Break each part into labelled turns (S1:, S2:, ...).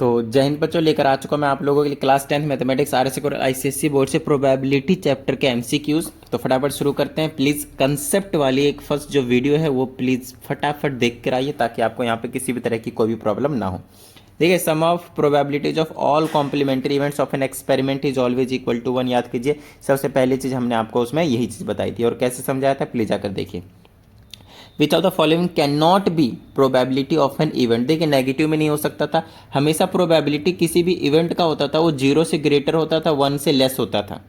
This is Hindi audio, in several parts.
S1: तो जय हिंद बच्चों, लेकर आ चुका मैं आप लोगों के लिए क्लास 10th मैथमेटिक्स आरएससी और आईसीएसई बोर्ड से प्रोबेबिलिटी चैप्टर के एमसीक्यूज। तो फटाफट शुरू करते हैं। प्लीज़ कंसेप्ट वाली एक फर्स्ट जो वीडियो है वो प्लीज़ फटाफट देख कर आइए ताकि आपको यहाँ पे किसी भी तरह की कोई भी प्रॉब्लम ना हो। देखिए, sum of probabilities of all complementary events of an experiment is always equal to 1। याद कीजिए, सबसे पहली चीज़ हमने आपको उसमें यही चीज़ बताई थी और कैसे समझाया था, प्लीज़ आकर देखिए। Which of the following can not be probability of an event. देखिए, नेगेटिव में नहीं हो सकता था, हमेशा प्रोबेबिलिटी किसी भी इवेंट का होता था वो 0 से ग्रेटर होता था, 1 से लेस होता था।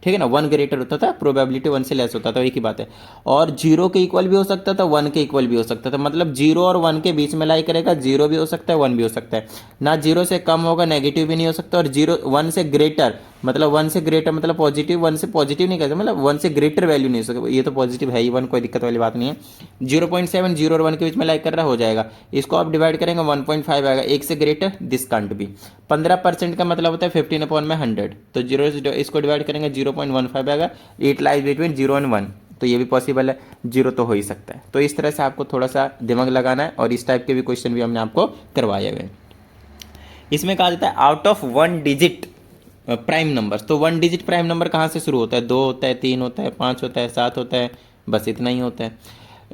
S1: ठीक है ना, 1 ग्रेटर होता था, प्रोबेबिलिटी 1 से लेस होता था, एक ही बात है। और 0 के इक्वल भी हो सकता था, 1 के इक्वल भी हो सकता था। मतलब 0 और 1 के बीच में लाई करेगा, 0 भी हो सकता है, 1 भी हो सकता है। ना 0 से कम होगा, नेगेटिव भी नहीं हो सकता। और 1 से ग्रेटर मतलब 1 से ग्रेटर मतलब पॉजिटिव, 1 से पॉजिटिव नहीं कहते, मतलब 1 से ग्रेटर वैल्यू नहीं हो सकता। ये तो पॉजिटिव है ही 1, कोई दिक्कत वाली बात नहीं है। 0.7 0 और 1 के बीच में लाइक कर रहा हो जाएगा। इसको आप डिवाइड करेंगे 1.5 आएगा। 1 से ग्रेटर दिस कांट बी। 15% का मतलब होता है 15/100। तो 0 इसको डिवाइड करेंगे 0.15 आएगा। इट लाइज बिटवीन 0 और 1। तो ये भी पॉसिबल है, 0 तो हो ही सकता है। तो इस तरह से आपको थोड़ा सा दिमाग लगाना है और इस टाइप के भी क्वेश्चन भी हमने आपको करवाए हुए हैं। इसमें कहा जाता है out of 1 digit prime number. तो 1 डिजिट प्राइम नंबर कहाँ से शुरू होता है? 2 होता है, 3 होता है, 5 होता है, 7 होता है, बस इतना ही होता है।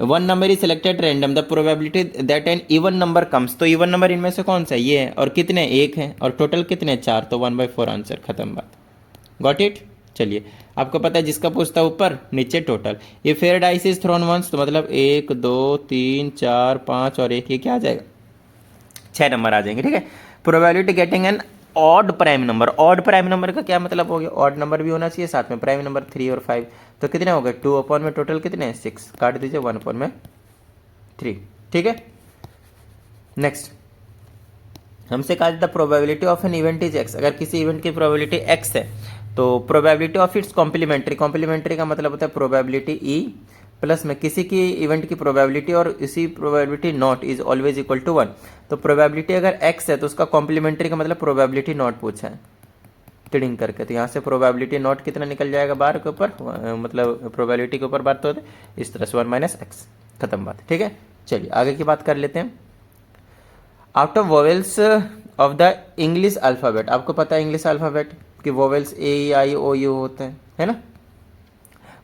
S1: 1 number is selected random, the probability that an even number comes. तो इवन नंबर इनमें से कौन सा है? ये है। और कितने? 1 है। और टोटल कितने? 4। तो 1/4 आंसर, खत्म बात। Got it? चलिए, आपको पता है जिसका पूछता ऊपर नीचे टोटल। ये fair dice is thrown once, तो मतलब 1 2 3 4 5 और 1, ये क्या आ जाएगा? 6 नंबर आ जाएंगे। ठीक है। Probability getting N odd prime number. Odd prime number का क्या मतलब हो गया? ऑड नंबर भी होना चाहिए साथ में, प्राइम नंबर 3 और 5। तो कितने हो गए? 2 में टोटल कितने हैं? 6। काट दीजिए 1/3। ठीक है। नेक्स्ट हमसे कहा जाता है probability of an event is X. अगर किसी इवेंट की प्रोबेबिलिटी एक्स है तो probability of its complementary. Complementary का मतलब होता है प्रोबेबिलिटी ई प्लस में किसी की इवेंट की प्रोबेबिलिटी और इसी probability not is always equal to 1। तो प्रोबेबिलिटी अगर एक्स है तो उसका कॉम्प्लीमेंट्री का मतलब प्रोबेबिलिटी नॉट पूछा है टिडिंग करके। तो यहाँ से प्रोबेबिलिटी नॉट कितना निकल जाएगा बार के ऊपर, मतलब प्रोबेबिलिटी के ऊपर बात तो होता है इस तरह से 1 - x, खत्म बात। ठीक है। चलिए आगे की बात कर लेते हैं। Out of vowels of the English alphabet. आपको पता है इंग्लिश अल्फ़ाबेट कि vowels A, I, O, U होते हैं, है ना।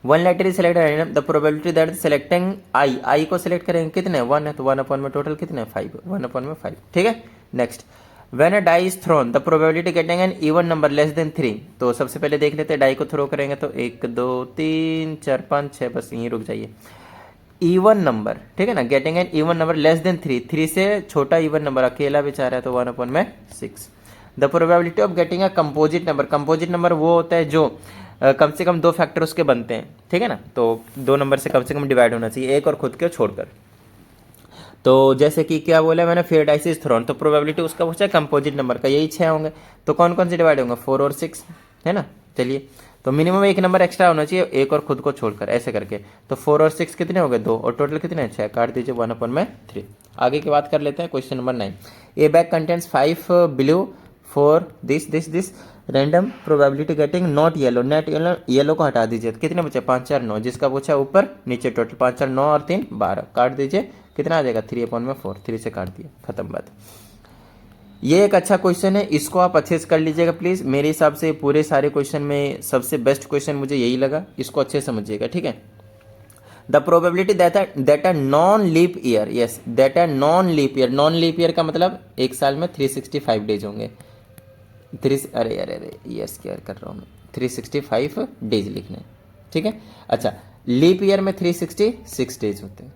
S1: 1 letter is selected, the probability that selecting I को सिलेक्ट करेंगे कितने? 1 है। तो 1/, में टोटल कितने? 5। 1/5। ठीक है। Next when a die is thrown, the probability getting an even number less than 3। तो सबसे पहले देख लेते हैं डाई को थ्रो करेंगे तो 1 2 3 4 5 6, बस यहीं रुक जाइए। इवन नंबर, ठीक है ना, getting an even number less than 3। 3 से छोटा इवन नंबर अकेला बेचारा है तो 1/6। The probability of getting a composite number. Composite number वो होता है जो कम से कम 2 फैक्टर उसके बनते हैं, ठीक है ना। तो 2 नंबर से कम डिवाइड होना चाहिए, एक और खुद के छोड़कर। तो जैसे कि क्या बोला मैंने, फेयर डाइस इज थ्रोन, तो प्रोबेबिलिटी उसका पूछा है कंपोजिट नंबर का, यही 6 होंगे। तो कौन कौन से डिवाइड होंगे? 4 और 6, है ना। चलिए, तो मिनिमम एक नंबर एक्स्ट्रा होना चाहिए, एक और खुद को छोड़कर, ऐसे करके। तो 4 और 6 कितने हो गए? 2, और टोटल कितने हैं? 6। काट दीजिए 1/3। आगे की बात कर लेते हैं। Question number 9। A bag contents 5 blue 4 this random probability getting not yellow. Net yellow को हटा दीजिए, कितने बचे? 5 4 9, जिसका पूछा ऊपर नीचे टोटल 5 4 9 और 3 12। काट दीजिए, कितना आ जाएगा? 3/4। 3 से काट दिया, खत्म बात। ये एक अच्छा क्वेश्चन है, इसको आप अच्छे से कर लीजिएगा प्लीज। मेरे हिसाब से पूरे सारे क्वेश्चन में सबसे बेस्ट क्वेश्चन मुझे यही लगा, इसको अच्छे से समझिएगा। ठीक है। The probability that a non leap year, yes that a non leap year. Non leap year का मतलब एक साल में 365 डेज होंगे। अरे ईयर्स क्या कर रहा हूँ मैं, 365 डेज लिखने, ठीक है। अच्छा, लीप ईयर में 366 डेज होते हैं,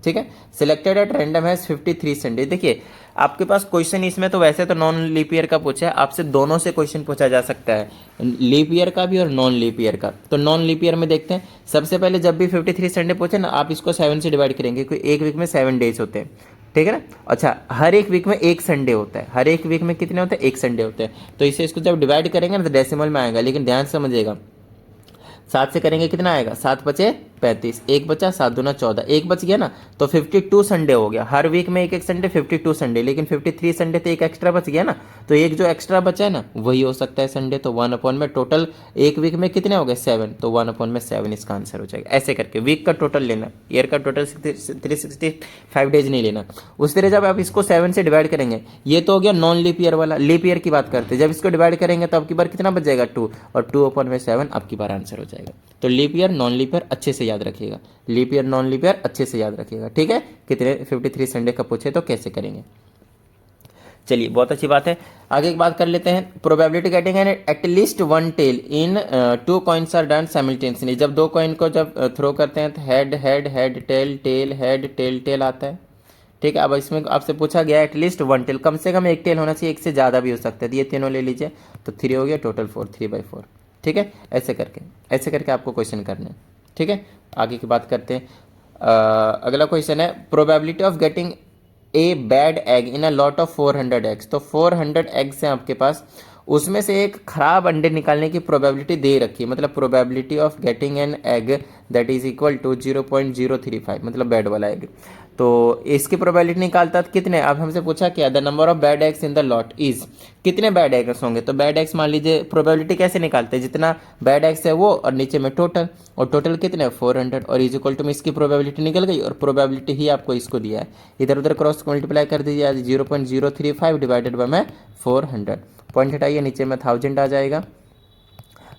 S1: ठीक है। Selected at random has 53 Sunday. देखिए, आपके पास क्वेश्चन इसमें तो वैसे तो नॉन लीप ईयर का पूछा है, आपसे दोनों से क्वेश्चन पूछा जा सकता है, लीप ईयर का भी और नॉन लीप ईयर का। तो नॉन लीप ईयर में देखते हैं। सबसे पहले जब भी 53 संडे पूछे ना, आप इसको 7 से डिवाइड करेंगे, क्योंकि एक वीक में 7 डेज होते हैं, ठीक है ना। अच्छा, हर एक वीक में एक संडे होता है। हर एक वीक में कितने होते हैं? एक संडे होते हैं। तो इसे इसको जब डिवाइड करेंगे ना तो डेसिमल में आएगा, लेकिन ध्यान समझिएगा, 7 से करेंगे कितना आएगा? 7 × 5 35, एक बचा 7 दूना 14, एक बच गया ना, तो 52 संडे हो गया। हर वीक में एक एक संडे 52 संडे, लेकिन 53 संडे तो एक एक्स्ट्रा बच गया ना, तो एक जो एक्स्ट्रा बचा है ना वही हो सकता है संडे। तो 1 में टोटल एक वीक में कितने हो गए 7, तो 1/7 इसका आंसर हो जाएगा। ऐसे करके वीक का टोटल लेना, ईयर का टोटल 365 डेज नहीं लेना। उस तरह जब आप इसको 7 से डिवाइड करेंगे, ये तो हो गया नॉन लीप ईयर वाला, लीप ईयर की बात करते हैं, जब इसको डिवाइड करेंगे तो आपकी बार कितना बच जाएगा 2, और 2/7 आपकी बार आंसर हो जाएगा। तो leap year non leap year अच्छे से याद रखिएगा, leap year non leap year अच्छे से याद रखिएगा, ठीक है। कितने 53 संडे का पूछे तो कैसे करेंगे। चलिए बहुत अच्छी बात है, आगे की बात कर लेते हैं। Probability getting an at least one tail in 2 coins are done simultaneously. जब 2 कॉइन को जब थ्रो करते हैं तो head head head tail tail head tail tail आता है, ठीक है। अब इसमें आपसे पूछा गया एटलीस्ट वन टेल, कम से कम एक टेल होना चाहिए, एक से ज़्यादा भी हो सकता है। तो ये तीनों ले लीजिए, तो 3 हो गया, टोटल 4, 3/4, ठीक है। ऐसे करके आपको क्वेश्चन करने हैं, ठीक है। आगे की बात करते हैं। अगला क्वेश्चन है probability of getting a bad egg in a lot of 400 eggs. तो 400 एग्स हैं आपके पास, उसमें से एक खराब अंडे निकालने की प्रोबेबिलिटी दे रखी है, मतलब probability of getting an egg that is equal to 0.035, मतलब बैड वाला एग। तो इसकी प्रोबेबिलिटी निकालता था कितने, अब हमसे पूछा क्या, the number of bad eggs in the lot is, कितने बैड एग्स होंगे। तो बैड एग्स मान लीजिए, प्रोबेबिलिटी कैसे निकालते हैं, जितना बैड एग्स है वो और नीचे में टोटल, और टोटल कितने 400, और इज इक्वल टू में इसकी प्रोबेबिलिटी निकल गई, और प्रोबेबिलिटी ही आपको इसको दिया है, इधर उधर क्रॉस मल्टीप्लाई कर दीजिए, 0.035 डिवाइडेड बाय में 400, पॉइंट हटाइए, नीचे में 1000 आ जाएगा,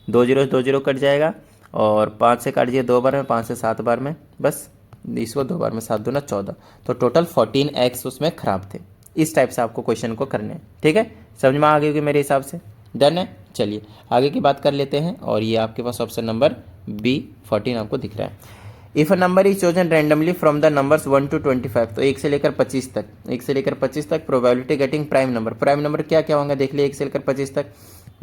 S1: 2 0 कट जाएगा, और 5 से काट दिए 2 बार में, 5 से 7 बार में, बस इसको 2 बार में, 7 दूना 14, तो टोटल 14 एग्स उसमें खराब थे। इस टाइप से आपको क्वेश्चन को करने हैं, ठीक है। समझ में आ गई होगी मेरे हिसाब से, डन है। चलिए आगे की बात कर लेते हैं, और ये आपके पास ऑप्शन नंबर बी 14 आपको दिख रहा है। If a number is chosen randomly from the numbers 1 to 25, तो 1 से लेकर 25 तक, 1 से लेकर 25 तक probability getting prime number. Prime number क्या क्या होंगे देख लिए, 1 से लेकर 25 तक,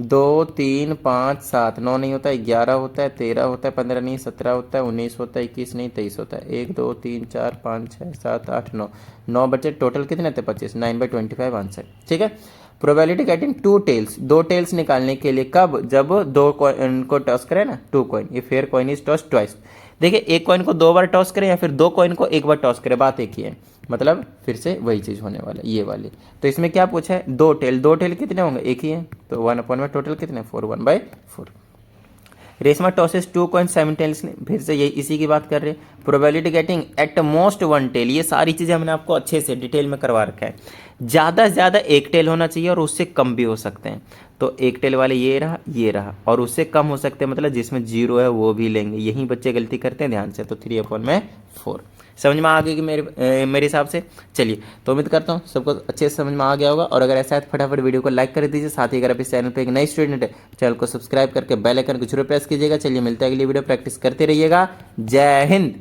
S1: 2 3 5 7, 9 नहीं होता है, 11 होता है, 13 होता है, 15 नहीं, 17 होता है, 19 होता है, 21 नहीं, 23 होता है, 1 2 3 4 5 6 7 8 9, 9 बचे, टोटल कितने थे 25, 9/25 आंसर, ठीक है। प्रोबेबिलिटी गेटिंग 2 टेल्स, 2 टेल्स निकालने के लिए कब, जब 2 कॉइन को टॉस करें ना, 2 कॉइन, ये fair coin is toss twice. देखिए एक कॉइन को 2 बार टॉस करें या फिर 2 कॉइन को 1 बार टॉस करें, बात एक ही है, मतलब फिर से वही चीज़ होने वाला है, ये वाली। तो इसमें क्या पूछा है, 2 टेल, 2 टेल कितने होंगे, एक ही है, तो 1 में टोटल कितने 4, 1/4। रेशमा टॉसेस 2 कॉइन साइमल्टेनियसली, फिर से यही इसी की बात कर रहे हैं। Probability getting at most 1 tail, ये सारी चीज़ें हमने आपको अच्छे से डिटेल में करवा रखा है। ज़्यादा से ज़्यादा 1 टेल होना चाहिए, और उससे कम भी हो सकते हैं। तो 1 टेल वाले ये रहा, और उससे कम हो सकते हैं, मतलब जिसमें 0 है वो भी लेंगे, यही बच्चे गलती करते हैं, ध्यान से। तो 3/4 समझ में आ गई कि मेरे हिसाब से। चलिए तो उम्मीद करता हूँ सबको अच्छे से समझ में आ गया होगा, और अगर ऐसा है तो फटाफट वीडियो को लाइक कर दीजिए, साथ ही अगर आप इस चैनल पे एक नई स्टूडेंट है, चैनल को सब्सक्राइब करके बेल आइकन को जरूर प्रेस कीजिएगा। चलिए मिलते हैं अगली वीडियो, प्रैक्टिस करते रहिएगा। जय हिंद।